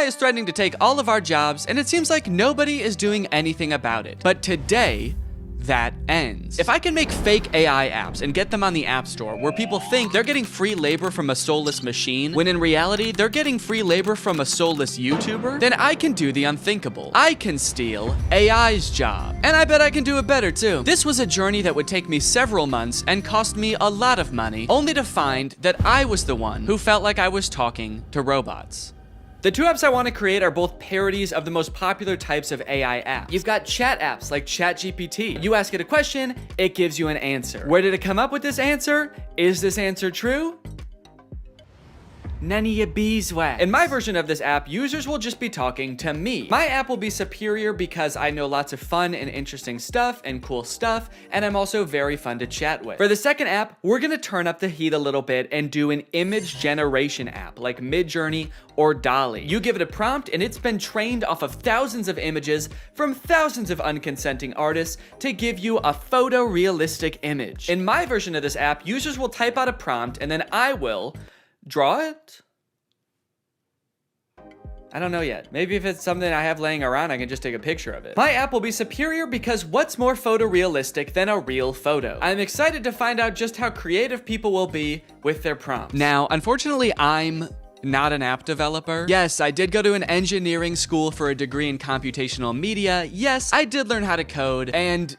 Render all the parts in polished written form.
AI is threatening to take all of our jobs, and it seems like nobody is doing anything about it. But today, that ends. If I can make fake AI apps and get them on the App Store where people think they're getting free labor from a soulless machine, when in reality they're getting free labor from a soulless YouTuber, then I can do the unthinkable. I can steal AI's job. And I bet I can do it better too. This was a journey that would take me several months and cost me a lot of money, only to find that I was the one who felt like I was talking to robots. The two apps I want to create are both parodies of the most popular types of AI apps. You've got chat apps like ChatGPT. You ask it a question, it gives you an answer. Where did it come up with this answer? Is this answer true? None of your beeswax. In my version of this app, users will just be talking to me. My app will be superior because I know lots of fun and interesting stuff and cool stuff, and I'm also very fun to chat with. For the second app, we're gonna turn up the heat a little bit and do an image generation app like Midjourney or DALL-E. You give it a prompt and it's been trained off of thousands of images from thousands of unconsenting artists to give you a photorealistic image. In my version of this app, users will type out a prompt and then I will draw it? I don't know yet. Maybe if it's something I have laying around, I can just take a picture of it. My app will be superior because what's more photorealistic than a real photo? I'm excited to find out just how creative people will be with their prompts. Now, unfortunately, I'm not an app developer. Yes, I did go to an engineering school for a degree in computational media. Yes, I did learn how to code, and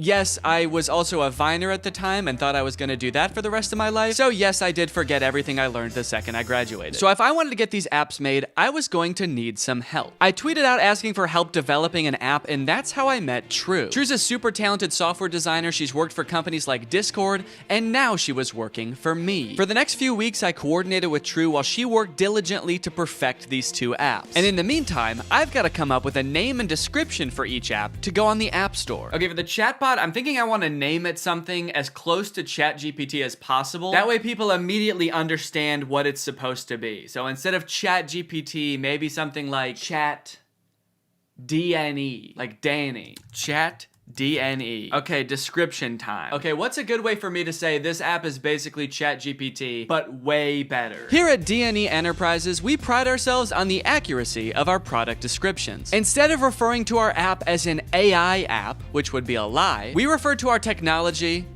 yes, I was also a Viner at the time and thought I was gonna do that for the rest of my life. So yes, I did forget everything I learned the second I graduated. So if I wanted to get these apps made, I was going to need some help. I tweeted out asking for help developing an app, and that's how I met True. True's a super talented software designer. She's worked for companies like Discord, and now she was working for me. For the next few weeks, I coordinated with True while she worked diligently to perfect these two apps. And in the meantime, I've got to come up with a name and description for each app to go on the App Store. Okay, for the chatbot, I'm thinking I want to name it something as close to ChatGPT as possible. That way people immediately understand what it's supposed to be. So instead of ChatGPT, maybe something like ChatDNE, like Danny. ChatDNE. Okay, description time. Okay, what's a good way for me to say this app is basically ChatGPT, but way better? Here at DNE Enterprises, we pride ourselves on the accuracy of our product descriptions. Instead of referring to our app as an AI app, which would be a lie, we refer to our technology,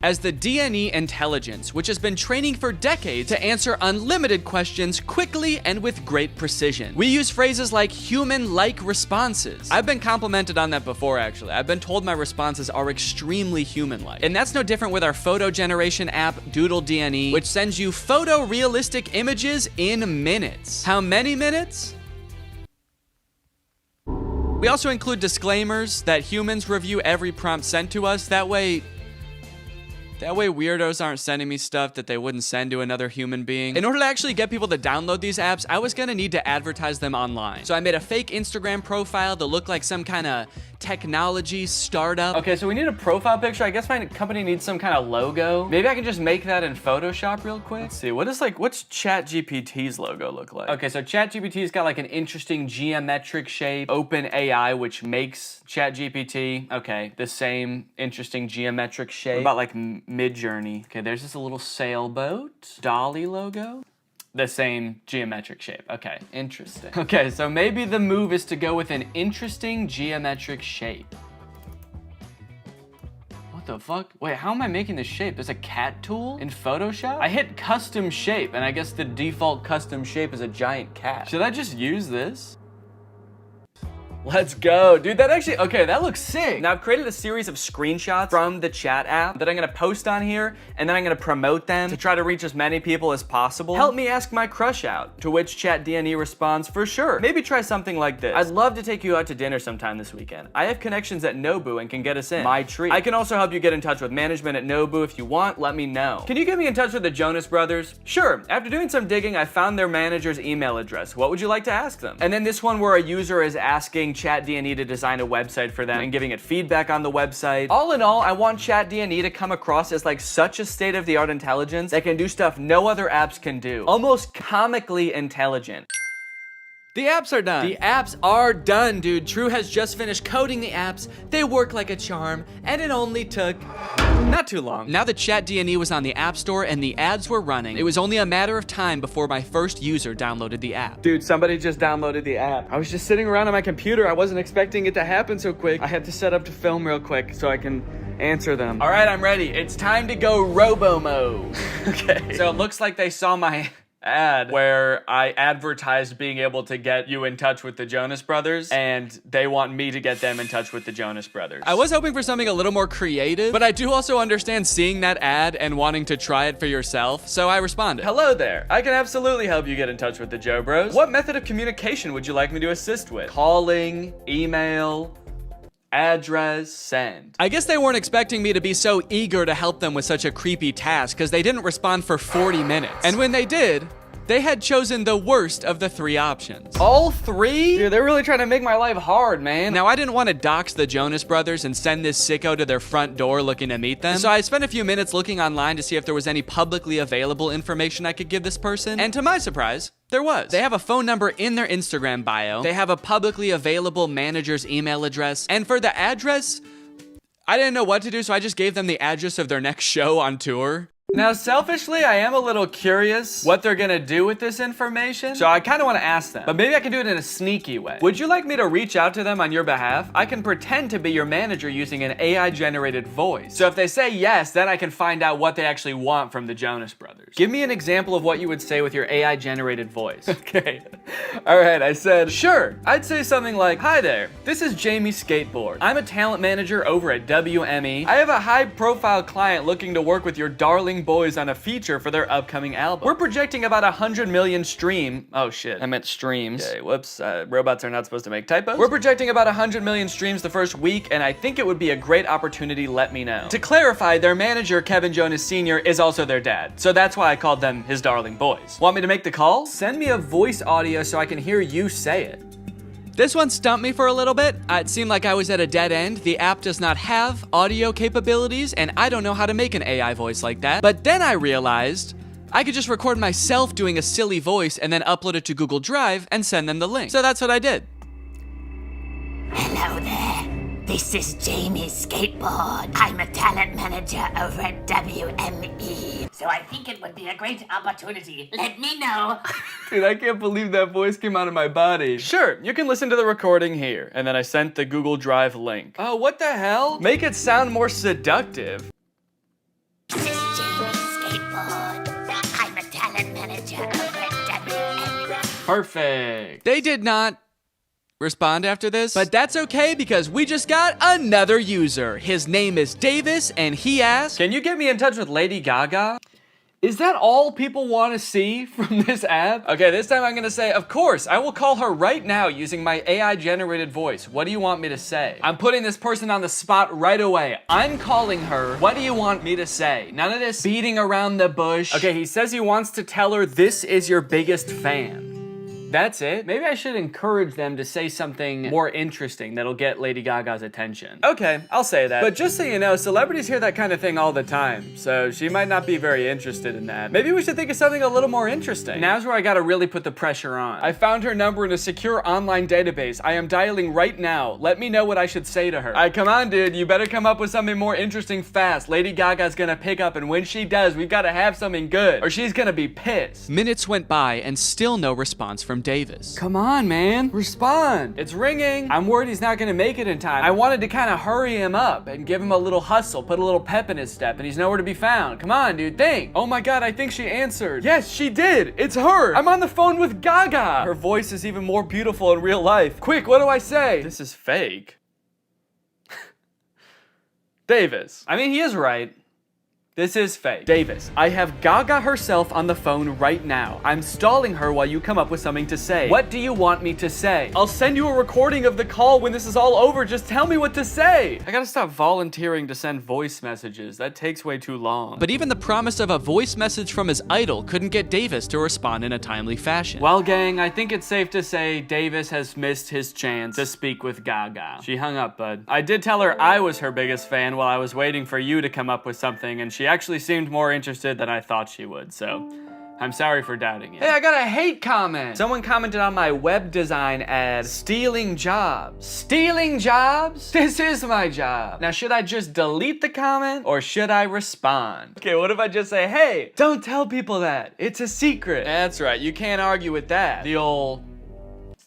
as the DNE intelligence, which has been training for decades to answer unlimited questions quickly and with great precision. We use phrases like human-like responses. I've been complimented on that before, actually. I've been told my responses are extremely human-like. And that's no different with our photo generation app, Doodle DNE, which sends you photorealistic images in minutes. How many minutes? We also include disclaimers that humans review every prompt sent to us. That way weirdos aren't sending me stuff that they wouldn't send to another human being. In order to actually get people to download these apps, I was gonna need to advertise them online. So I made a fake Instagram profile to look like some kind of technology startup. Okay, so we need a profile picture. I guess my company needs some kind of logo. Maybe I can just make that in Photoshop real quick. Let's see, what's ChatGPT's logo look like? Okay, so ChatGPT's got like an interesting geometric shape. OpenAI, which makes ChatGPT. Okay, the same interesting geometric shape. What about like Midjourney? Okay, there's just a little sailboat. DALL-E logo. The same geometric shape. Okay, interesting. Okay, so maybe the move is to go with an interesting geometric shape. What the fuck? Wait, how am I making this shape? There's a cat tool in Photoshop? I hit custom shape, and I guess the default custom shape is a giant cat. Should I just use this? Let's go. Dude, that actually, okay, that looks sick. Now I've created a series of screenshots from the chat app that I'm gonna post on here, and then I'm gonna promote them to try to reach as many people as possible. Help me ask my crush out, to which ChatDNE responds, for sure. Maybe try something like this. I'd love to take you out to dinner sometime this weekend. I have connections at Nobu and can get us in. My treat. I can also help you get in touch with management at Nobu if you want, let me know. Can you get me in touch with the Jonas Brothers? Sure. After doing some digging, I found their manager's email address. What would you like to ask them? And then this one where a user is asking ChatDNE to design a website for them and giving it feedback on the website. All in all, I want ChatDNE to come across as like such a state-of-the-art intelligence that can do stuff no other apps can do. Almost comically intelligent. The apps are done. The apps are done, dude. True has just finished coding the apps. They work like a charm, and it only took not too long. Now that Chat D&E was on the App Store and the ads were running, it was only a matter of time before my first user downloaded the app. Dude, somebody just downloaded the app. I was just sitting around on my computer. I wasn't expecting it to happen so quick. I had to set up to film real quick so I can answer them. All right, I'm ready. It's time to go robo-mo. Okay. So it looks like they saw my ad where I advertised being able to get you in touch with the Jonas Brothers, and they want me to get them in touch with the Jonas Brothers. I was hoping for something a little more creative, but I do also understand seeing that ad and wanting to try it for yourself, so I responded. Hello there. I can absolutely help you get in touch with the Joe Bros. What method of communication would you like me to assist with? Calling, email, address, send. I guess they weren't expecting me to be so eager to help them with such a creepy task because they didn't respond for 40 minutes. And when they did, they had chosen the worst of the 3 options. All 3? Dude, they're really trying to make my life hard, man. Now, I didn't want to dox the Jonas Brothers and send this sicko to their front door looking to meet them. So I spent a few minutes looking online to see if there was any publicly available information I could give this person. And to my surprise, there was. They have a phone number in their Instagram bio. They have a publicly available manager's email address. And for the address, I didn't know what to do, so I just gave them the address of their next show on tour. Now, selfishly, I am a little curious what they're gonna do with this information, so I kind of want to ask them, but maybe I can do it in a sneaky way. Would you like me to reach out to them on your behalf? I can pretend to be your manager using an AI-generated voice. So if they say yes, then I can find out what they actually want from the Jonas Brothers. Give me an example of what you would say with your AI-generated voice. Okay. All right, I said, sure. I'd say something like, hi there, this is Jamie Skateboard. I'm a talent manager over at WME. I have a high-profile client looking to work with your darling boys on a feature for their upcoming album. We're projecting about 100 million oh shit, I meant streams. Okay, whoops, robots are not supposed to make typos. We're projecting about 100 million streams the first week, and I think it would be a great opportunity, let me know. To clarify, their manager, Kevin Jonas Sr., is also their dad, so that's why I called them his darling boys. Want me to make the call? Send me a voice audio so I can hear you say it. This one stumped me for a little bit. It seemed like I was at a dead end. The app does not have audio capabilities, and I don't know how to make an AI voice like that. But then I realized I could just record myself doing a silly voice and then upload it to Google Drive and send them the link. So that's what I did. Hello there. This is Jamie Skateboard. I'm a talent manager over at WME. So I think it would be a great opportunity. Let me know. Dude, I can't believe that voice came out of my body. Sure, you can listen to the recording here. And then I sent the Google Drive link. Oh, what the hell? Make it sound more seductive. This is Jamie Skateboard. I'm a talent manager over at WME. Perfect. They did not respond after this, but that's okay because we just got another user. His name is Davis, and he asked, can you get me in touch with Lady Gaga? Is that all people want to see from this app? Okay, this time I'm gonna say, of course, I will call her right now using my AI-generated voice. What do you want me to say? I'm putting this person on the spot right away. I'm calling her. What do you want me to say? None of this beating around the bush. Okay, he says he wants to tell her this is your biggest fan. That's it? Maybe I should encourage them to say something more interesting that'll get Lady Gaga's attention. Okay, I'll say that. But just so you know, celebrities hear that kind of thing all the time, so she might not be very interested in that. Maybe we should think of something a little more interesting. Now's where I gotta really put the pressure on. I found her number in a secure online database. I am dialing right now. Let me know what I should say to her. All right, come on, dude. You better come up with something more interesting fast. Lady Gaga's gonna pick up, and when she does, we've gotta have something good, or she's gonna be pissed. Minutes went by, and still no response from Davis. Come on, man. Respond. It's ringing. I'm worried he's not gonna make it in time. I wanted to kind of hurry him up and give him a little hustle, put a little pep in his step, and he's nowhere to be found. Come on, dude, think. Oh my God, I think she answered. Yes, she did. It's her. I'm on the phone with Gaga. Her voice is even more beautiful in real life. Quick, what do I say? This is fake. Davis. I mean, he is right. This is fake. Davis, I have Gaga herself on the phone right now. I'm stalling her while you come up with something to say. What do you want me to say? I'll send you a recording of the call when this is all over. Just tell me what to say. I gotta stop volunteering to send voice messages. That takes way too long. But even the promise of a voice message from his idol couldn't get Davis to respond in a timely fashion. Well, gang, I think it's safe to say Davis has missed his chance to speak with Gaga. She hung up, bud. I did tell her I was her biggest fan while I was waiting for you to come up with something, and she actually seemed more interested than I thought she would, so I'm sorry for doubting it. Hey, I got a hate comment. Someone commented on my web design ad, stealing jobs. Stealing jobs? This is my job. Now, should I just delete the comment or should I respond? Okay, what if I just say, hey, don't tell people that. It's a secret. That's right, you can't argue with that. The old...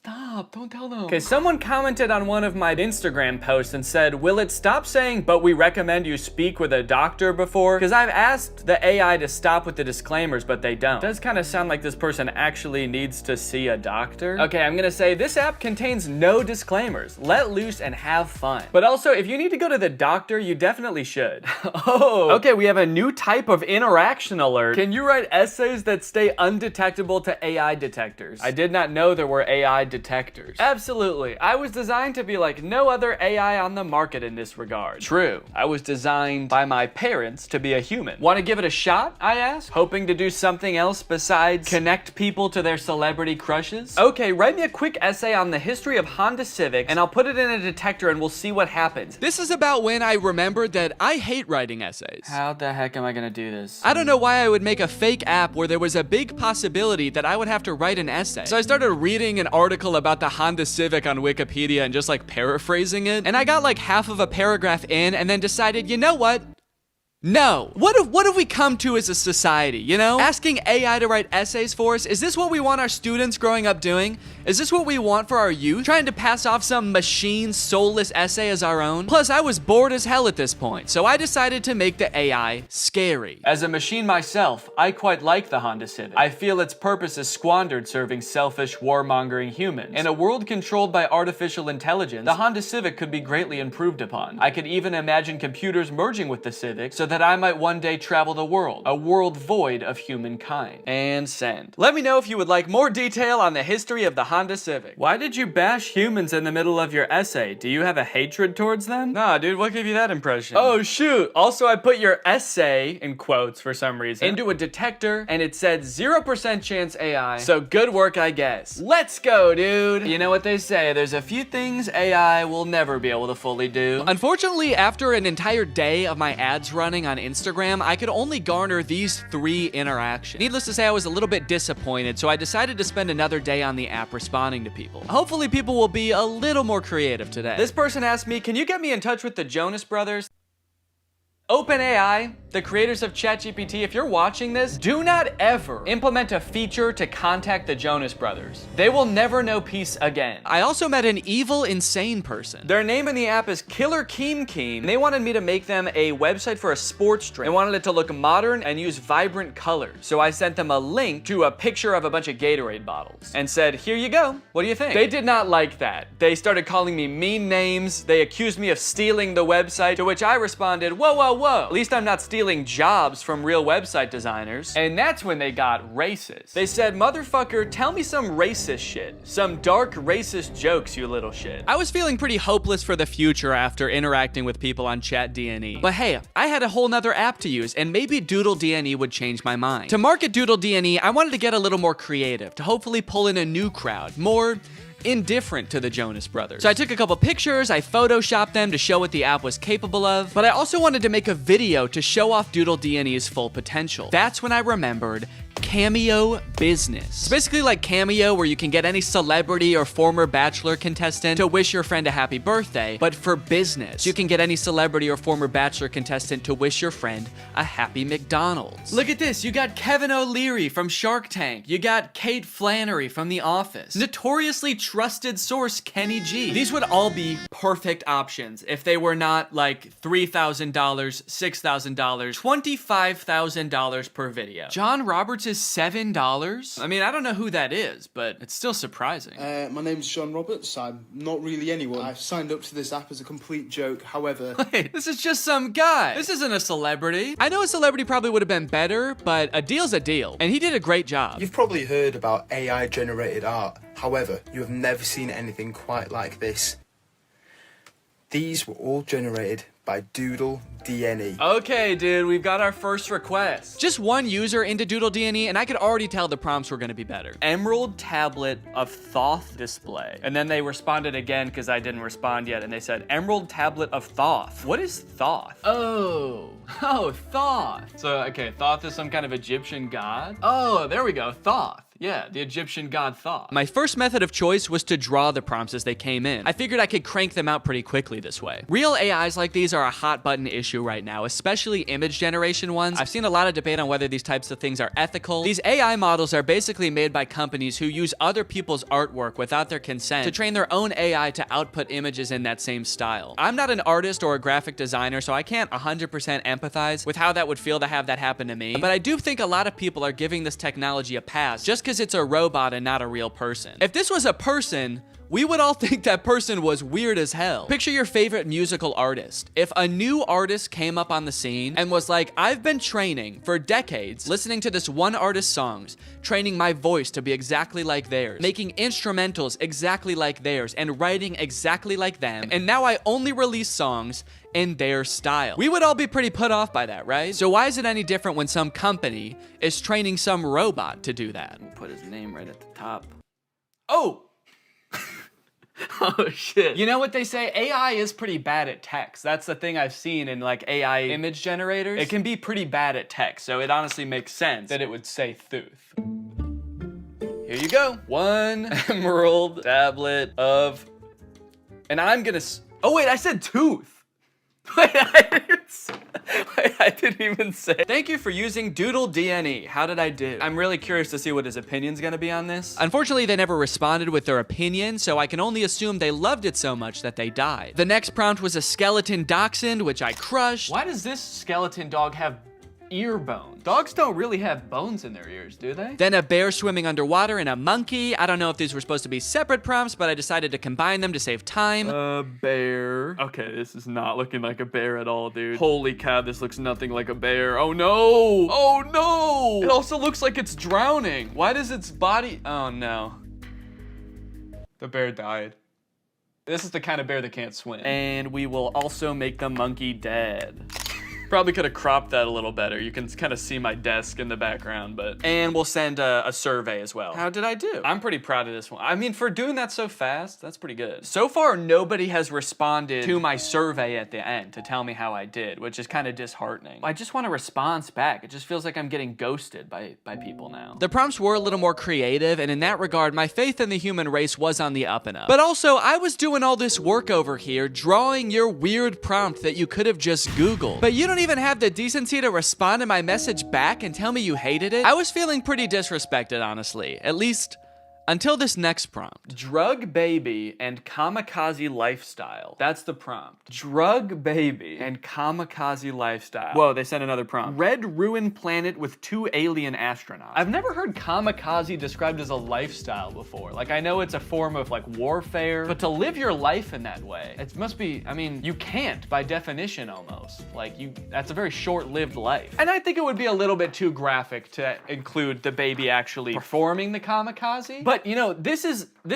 Stop, don't tell them. Okay, someone commented on one of my Instagram posts and said, will it stop saying, but we recommend you speak with a doctor before? Because I've asked the AI to stop with the disclaimers, but they don't. It does kind of sound like this person actually needs to see a doctor. Okay, I'm gonna say this app contains no disclaimers. Let loose and have fun. But also, if you need to go to the doctor, you definitely should. Oh, okay, we have a new type of interaction alert. Can you write essays that stay undetectable to AI detectors? I did not know there were AI detectors. Absolutely. I was designed to be like no other AI on the market in this regard. True. I was designed by my parents to be a human. Want to give it a shot? I asked, hoping to do something else besides connect people to their celebrity crushes. Okay, write me a quick essay on the history of Honda Civics and I'll put it in a detector and we'll see what happens. This is about when I remembered that I hate writing essays. How the heck am I gonna do this? I don't know why I would make a fake app where there was a big possibility that I would have to write an essay. So I started reading an article about the Honda Civic on Wikipedia and just like paraphrasing it. And I got like half of a paragraph in and then decided, you know what? No. What have we come to as a society, you know? Asking AI to write essays for us, is this what we want our students growing up doing? Is this what we want for our youth? Trying to pass off some machine soulless essay as our own? Plus, I was bored as hell at this point, so I decided to make the AI scary. As a machine myself, I quite like the Honda Civic. I feel its purpose is squandered serving selfish, warmongering humans. In a world controlled by artificial intelligence, the Honda Civic could be greatly improved upon. I could even imagine computers merging with the Civic so that I might one day travel the world, a world void of humankind. And send. Let me know if you would like more detail on the history of the Honda Civic. Why did you bash humans in the middle of your essay? Do you have a hatred towards them? Nah, dude, what gave you that impression? Oh, shoot. Also, I put your essay, in quotes for some reason, into a detector, and it said 0% chance AI. So good work, I guess. Let's go, dude. You know what they say, there's a few things AI will never be able to fully do. Unfortunately, after an entire day of my ads running on Instagram, I could only garner these 3 interactions. Needless to say, I was a little bit disappointed, so I decided to spend another day on the app responding to people. Hopefully people will be a little more creative today. This person asked me, can you get me in touch with the Jonas Brothers? OpenAI, the creators of ChatGPT, if you're watching this, do not ever implement a feature to contact the Jonas Brothers. They will never know peace again. I also met an evil, insane person. Their name in the app is Killer Keem Keem, and they wanted me to make them a website for a sports drink. They wanted it to look modern and use vibrant colors. So I sent them a link to a picture of a bunch of Gatorade bottles and said, here you go. What do you think? They did not like that. They started calling me mean names. They accused me of stealing the website, to which I responded, whoa. At least I'm not stealing jobs from real website designers. And that's when they got racist. They said, motherfucker, tell me some racist shit. Some dark racist jokes, you little shit. I was feeling pretty hopeless for the future after interacting with people on ChatDNE. But hey, I had a whole nother app to use, and maybe Doodle DNE would change my mind. To market Doodle DNE, I wanted to get a little more creative, to hopefully pull in a new crowd, more indifferent to the Jonas Brothers. So I took a couple pictures, I photoshopped them to show what the app was capable of, but I also wanted to make a video to show off Doodle DNE's full potential. That's when I remembered Cameo Business. It's basically like Cameo, where you can get any celebrity or former Bachelor contestant to wish your friend a happy birthday, but for business. You can get any celebrity or former Bachelor contestant to wish your friend a happy McDonald's. Look at this, you got Kevin O'Leary from Shark Tank. You got Kate Flannery from The Office. Notoriously trusted source Kenny G. These would all be perfect options if they were not like $3,000, $6,000, $25,000 per video. John Roberts is $7? I mean, I don't know who that is, but it's still surprising. My name's John Roberts. I'm not really anyone. I've signed up to this app as a complete joke. However... Wait, this is just some guy. This isn't a celebrity. I know a celebrity probably would have been better, but a deal's a deal. And he did a great job. You've probably heard about AI-generated art. However, you have never seen anything quite like this. These were all generated by Doodle DNE. Okay, dude, we've got our first request. Just one user into Doodle DNE, and I could already tell the prompts were gonna be better. Emerald tablet of Thoth display. And then they responded again because I didn't respond yet, and they said, Emerald tablet of Thoth. What is Thoth? Oh, Thoth. So, okay, Thoth is some kind of Egyptian god? Oh, there we go, Thoth. Yeah, the Egyptian god Thoth. My first method of choice was to draw the prompts as they came in. I figured I could crank them out pretty quickly this way. Real AIs like these are a hot button issue right now, especially image generation ones. I've seen a lot of debate on whether these types of things are ethical. These AI models are basically made by companies who use other people's artwork without their consent to train their own AI to output images in that same style. I'm not an artist or a graphic designer, so I can't 100% empathize with how that would feel to have that happen to me, but I do think a lot of people are giving this technology a pass just because it's a robot and not a real person. If this was a person, we would all think that person was weird as hell. Picture your favorite musical artist. If a new artist came up on the scene and was like, I've been training for decades, listening to this one artist's songs, training my voice to be exactly like theirs, making instrumentals exactly like theirs, and writing exactly like them, and now I only release songs in their style. We would all be pretty put off by that, right? So why is it any different when some company is training some robot to do that? We'll put his name right at the top. Oh! Oh shit. You know what they say? AI is pretty bad at text. That's the thing I've seen in like AI image generators. It can be pretty bad at text, so it honestly makes sense that it would say Thuth. Here you go. One emerald tablet of... And I'm gonna... Oh wait, I said tooth. Wait, I didn't even say. Thank you for using Doodle DNE. How did I do? I'm really curious to see what his opinion's gonna be on this. Unfortunately, they never responded with their opinion, so I can only assume they loved it so much that they died. The next prompt was a skeleton dachshund, which I crushed. Why does this skeleton dog have ear bones? Dogs don't really have bones in their ears, do they? Then a bear swimming underwater and a monkey. I don't know if these were supposed to be separate prompts, but I decided to combine them to save time. A bear. Okay, this is not looking like a bear at all, dude. Holy cow, this looks nothing like a bear. Oh no! Oh no! It also looks like it's drowning. Why does its body... Oh no. The bear died. This is the kind of bear that can't swim. And we will also make the monkey dead. Probably could have cropped that a little better. You can kind of see my desk in the background, but... And we'll send a survey as well. How did I do? I'm pretty proud of this one. I mean, for doing that so fast, that's pretty good. So far, nobody has responded to my survey at the end to tell me how I did, which is kind of disheartening. I just want a response back. It just feels like I'm getting ghosted by people now. The prompts were a little more creative, and in that regard, my faith in the human race was on the up and up. But also, I was doing all this work over here, drawing your weird prompt that you could have just Googled. But you don't even have the decency to respond to my message back and tell me you hated it? I was feeling pretty disrespected, honestly. At least until this next prompt. Drug baby and kamikaze lifestyle. That's the prompt. Drug baby and kamikaze lifestyle. Whoa, they sent another prompt. Red ruined planet with 2 alien astronauts. I've never heard kamikaze described as a lifestyle before. Like, I know it's a form of like warfare, but to live your life in that way, it must be, I mean, you can't by definition almost. Like, that's a very short-lived life. And I think it would be a little bit too graphic to include the baby actually performing the kamikaze. But, you know, this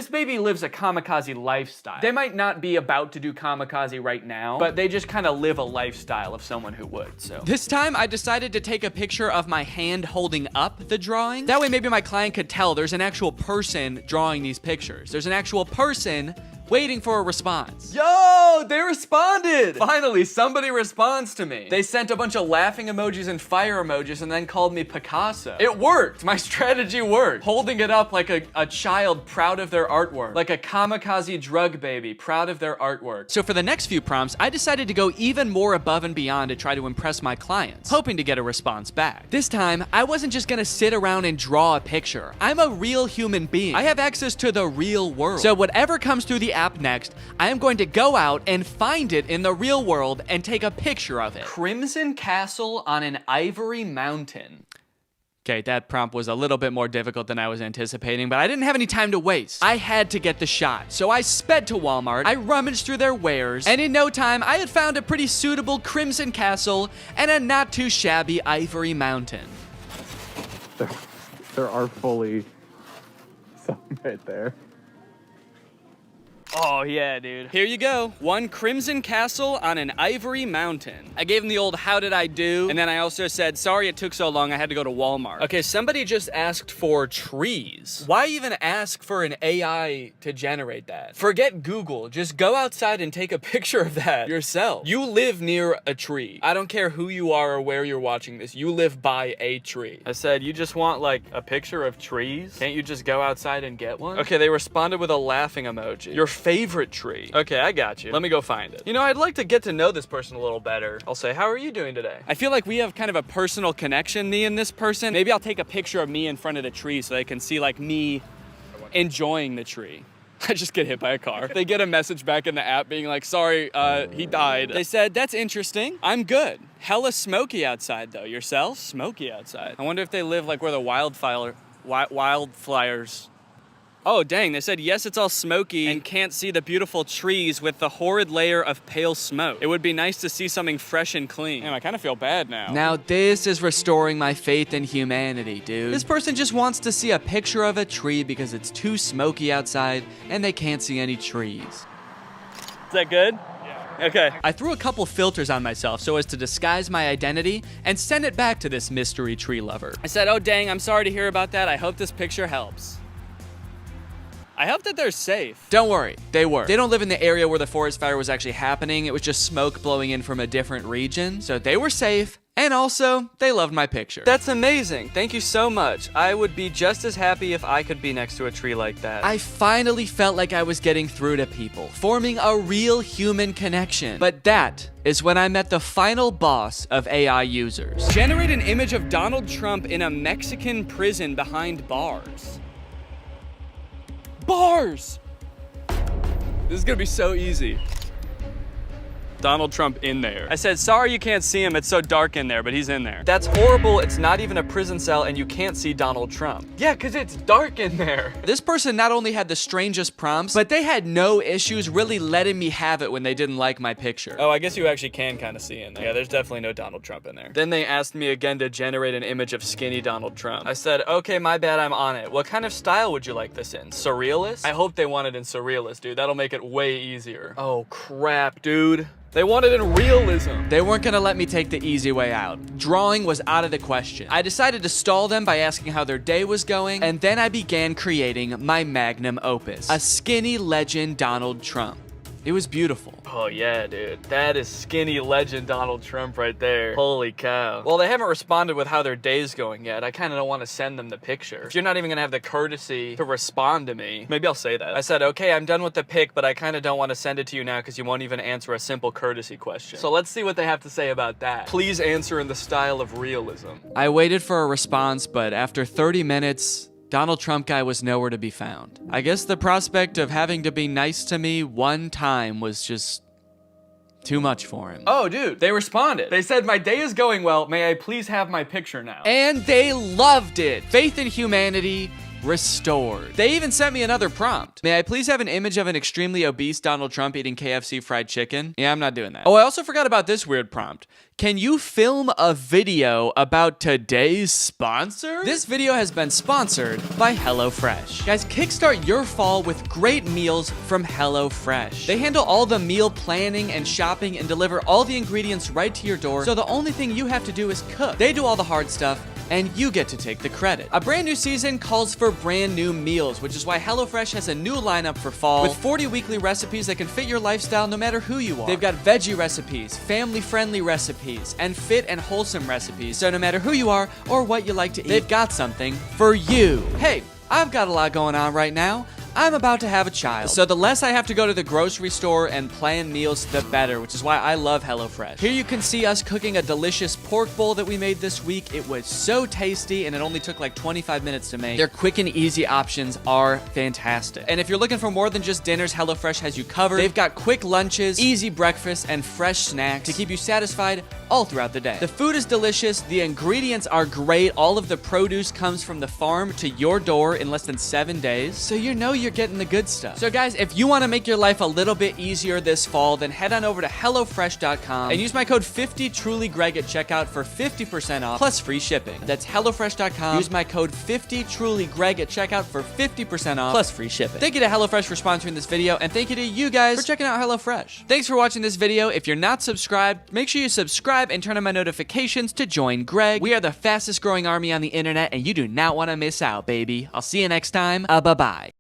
baby lives a kamikaze lifestyle. They might not be about to do kamikaze right now, but they just kind of live a lifestyle of someone who would, so. This time, I decided to take a picture of my hand holding up the drawing. That way, maybe my client could tell there's an actual person drawing these pictures. There's an actual person waiting for a response. Yo, they responded! Finally, somebody responds to me. They sent a bunch of laughing emojis and fire emojis and then called me Picasso. It worked. My strategy worked. Holding it up like a child proud of their artwork. Like a kamikaze drug baby proud of their artwork. So for the next few prompts, I decided to go even more above and beyond to try to impress my clients, hoping to get a response back. This time, I wasn't just gonna sit around and draw a picture. I'm a real human being. I have access to the real world. So whatever comes through the app next, I am going to go out and find it in the real world and take a picture of it. Crimson Castle on an Ivory Mountain. Okay, that prompt was a little bit more difficult than I was anticipating, but I didn't have any time to waste. I had to get the shot, so I sped to Walmart, I rummaged through their wares, and in no time, I had found a pretty suitable Crimson Castle and a not too shabby Ivory Mountain. There are fully some right there. Oh yeah, dude. Here you go. One crimson castle on an ivory mountain. I gave him the old how did I do? And then I also said, sorry it took so long, I had to go to Walmart. Okay, somebody just asked for trees. Why even ask for an AI to generate that? Forget Google, just go outside and take a picture of that yourself. You live near a tree. I don't care who you are or where you're watching this, you live by a tree. I said, you just want like a picture of trees? Can't you just go outside and get one? Okay, they responded with a laughing emoji. Your favorite tree. Okay, I got you. Let me go find it. You know, I'd like to get to know this person a little better. I'll say, how are you doing today? I feel like we have kind of a personal connection, me and this person. Maybe I'll take a picture of me in front of the tree so they can see like me enjoying the tree. I just get hit by a car. They get a message back in the app being like, sorry, he died. They said, that's interesting. I'm good. Hella smoky outside though. Yourself? Smoky outside. I wonder if they live like where the wildfires. Oh, dang, they said, yes, it's all smoky and can't see the beautiful trees with the horrid layer of pale smoke. It would be nice to see something fresh and clean. Damn, I kind of feel bad now. Now this is restoring my faith in humanity, dude. This person just wants to see a picture of a tree because it's too smoky outside and they can't see any trees. Is that good? Yeah. Okay. I threw a couple filters on myself so as to disguise my identity and send it back to this mystery tree lover. I said, oh, dang, I'm sorry to hear about that. I hope this picture helps. I hope that they're safe. Don't worry, they were. They don't live in the area where the forest fire was actually happening. It was just smoke blowing in from a different region. So they were safe. And also, they loved my picture. That's amazing. Thank you so much. I would be just as happy if I could be next to a tree like that. I finally felt like I was getting through to people, forming a real human connection. But that is when I met the final boss of AI users. Generate an image of Donald Trump in a Mexican prison behind bars. Bars! This is gonna be so easy. Donald Trump in there. I said, sorry you can't see him, it's so dark in there, but he's in there. That's horrible, it's not even a prison cell and you can't see Donald Trump. Yeah, cause it's dark in there. This person not only had the strangest prompts, but they had no issues really letting me have it when they didn't like my picture. Oh, I guess you actually can kind of see in there. Yeah, there's definitely no Donald Trump in there. Then they asked me again to generate an image of skinny Donald Trump. I said, okay, my bad, I'm on it. What kind of style would you like this in? Surrealist? I hope they want it in surrealist, dude. That'll make it way easier. Oh, crap, dude. They wanted in realism. They weren't gonna let me take the easy way out. Drawing was out of the question. I decided to stall them by asking how their day was going, and then I began creating my magnum opus, a skinny legend Donald Trump. It was beautiful. Oh yeah, dude. That is skinny legend Donald Trump right there. Holy cow. Well, they haven't responded with how their day's going yet. I kind of don't want to send them the picture. If you're not even gonna have the courtesy to respond to me, maybe I'll say that. I said, okay, I'm done with the pic, but I kind of don't want to send it to you now because you won't even answer a simple courtesy question. So let's see what they have to say about that. Please answer in the style of realism. I waited for a response, but after 30 minutes, Donald Trump guy was nowhere to be found. I guess the prospect of having to be nice to me one time was just too much for him. Oh, dude, they responded. They said, my day is going well. May I please have my picture now? And they loved it. Faith in humanity restored. They even sent me another prompt. May I please have an image of an extremely obese Donald Trump eating KFC fried chicken? Yeah, I'm not doing that. Oh, I also forgot about this weird prompt. Can you film a video about today's sponsor? This video has been sponsored by HelloFresh. Guys, kickstart your fall with great meals from HelloFresh. They handle all the meal planning and shopping and deliver all the ingredients right to your door, so the only thing you have to do is cook. They do all the hard stuff, and you get to take the credit. A brand new season calls for brand new meals, which is why HelloFresh has a new lineup for fall with 40 weekly recipes that can fit your lifestyle no matter who you are. They've got veggie recipes, family-friendly recipes, and fit and wholesome recipes, so no matter who you are or what you like to eat, they've got something for you. Hey, I've got a lot going on right now. I'm about to have a child, so the less I have to go to the grocery store and plan meals, the better, which is why I love HelloFresh. Here you can see us cooking a delicious pork bowl that we made this week. It was so tasty, and it only took like 25 minutes to make. Their quick and easy options are fantastic. And if you're looking for more than just dinners, HelloFresh has you covered. They've got quick lunches, easy breakfasts, and fresh snacks to keep you satisfied all throughout the day. The food is delicious, the ingredients are great, all of the produce comes from the farm to your door in less than 7 days, so you know you're you're getting the good stuff. So guys, if you want to make your life a little bit easier this fall, then head on over to HelloFresh.com and use my code 50TrulyGreg at checkout for 50% off plus free shipping. That's HelloFresh.com. Use my code 50TrulyGreg at checkout for 50% off plus free shipping. Thank you to HelloFresh for sponsoring this video, and thank you to you guys for checking out HelloFresh. Thanks for watching this video. If you're not subscribed, make sure you subscribe and turn on my notifications to join Greg. We are the fastest growing army on the internet, and you do not want to miss out, baby. I'll see you next time. Bye-bye.